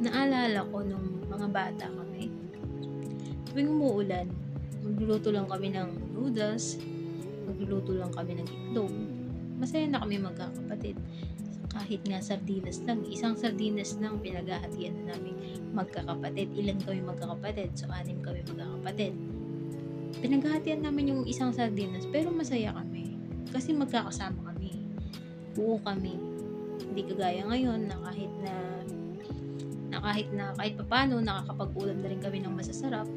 Naalala ko nung mga bata kami, tuwing umuulan, magluluto lang kami ng noodles, magluluto lang kami ng itlog. Masaya na kami magkakapatid. Kahit nga sardinas lang, isang sardinas lang pinaghahatian na namin magkakapatid. Ilan kami magkakapatid? So, 6 kami magkakapatid. Pinaghahatian namin yung isang sardinas, pero masaya kami. Kasi magkakasama kami. Buo kami. Hindi kagaya ngayon na kahit papaano nakakapag-ulam na rin kami ng masasarap.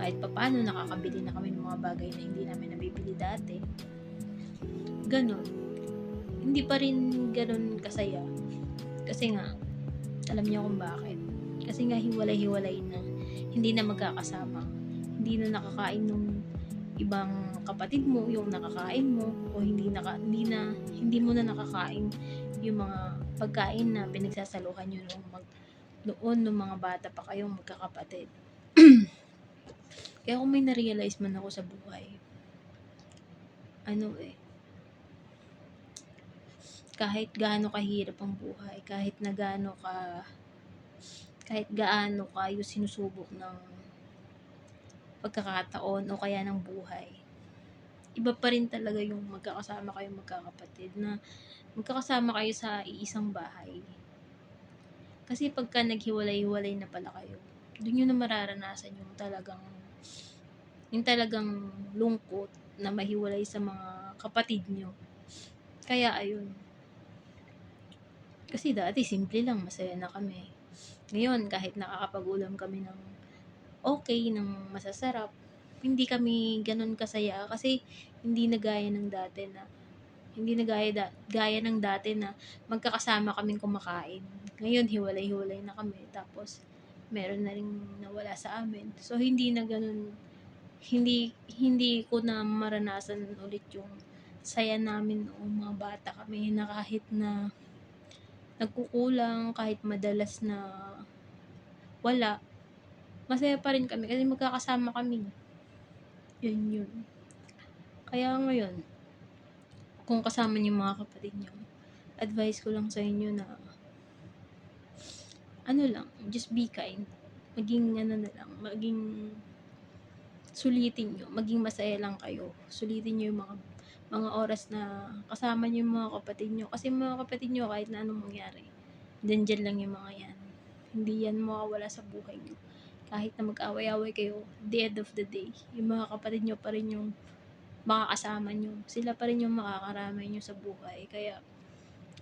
Kahit papaano nakakabili na kami ng mga bagay na hindi namin nabibili dati. Ganon. Hindi pa rin ganon kasaya. Kasi nga, alam niyo kung bakit. Kasi nga hiwalay-hiwalay na. Hindi na magkakasama. Hindi na nakakain nung ibang kapatid mo yung nakakain mo, o hindi mo na nakakain yung mga pagkain na pinagsasaluhan nyo noon nung mga bata pa kayong magkakapatid. Kaya kung may na-realize man ako sa buhay, kahit gaano kahirap ang buhay, kahit gaano kayo sinusubok ng pagkakataon o kaya ng buhay, iba pa rin talaga yung magkakasama kayo magkakapatid, na magkakasama kayo sa iisang bahay. Kasi pagka naghiwalay-hiwalay na pala kayo, doon nyo na mararanasan yung talagang lungkot na mahiwalay sa mga kapatid nyo. Kaya ayun. Kasi dati simple lang, masaya na kami. Ngayon, kahit nakakapag-ulam kami ng okay, ng masasarap, hindi kami ganun kasaya kasi hindi na gaya ng dati na gaya ng dati na magkakasama kaming kumakain. Ngayon, hiwalay-hiwalay na kami. Tapos, meron na ring nawala sa amin. So, hindi na ganun. Hindi ko na maranasan ulit yung saya namin noong mga bata kami, na kahit na nagkukulang, kahit madalas na wala, masaya pa rin kami kasi magkakasama kami. Yun. Kaya ngayon, kung kasama niyo mga kapatid niyo, advice ko lang sa inyo na just be kind. Maging sulitin nyo, maging masaya lang kayo. Sulitin nyo yung mga oras na kasama nyo yung mga kapatid nyo. Kasi mga kapatid nyo, kahit na anong mangyari, dyan lang yung mga yan. Hindi yan mawawala sa buhay nyo. Kahit na mag-away-away kayo, the end of the day, yung mga kapatid nyo pa rin yung makakasama nyo. Sila pa rin yung makakaramay nyo sa buhay. Kaya,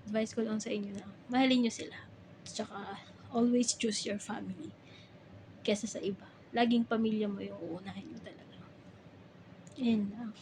advice ko lang sa inyo na mahalin nyo sila. Tsaka, always choose your family kesa sa iba. Laging pamilya mo yung uunahin mo talaga. Yan lang.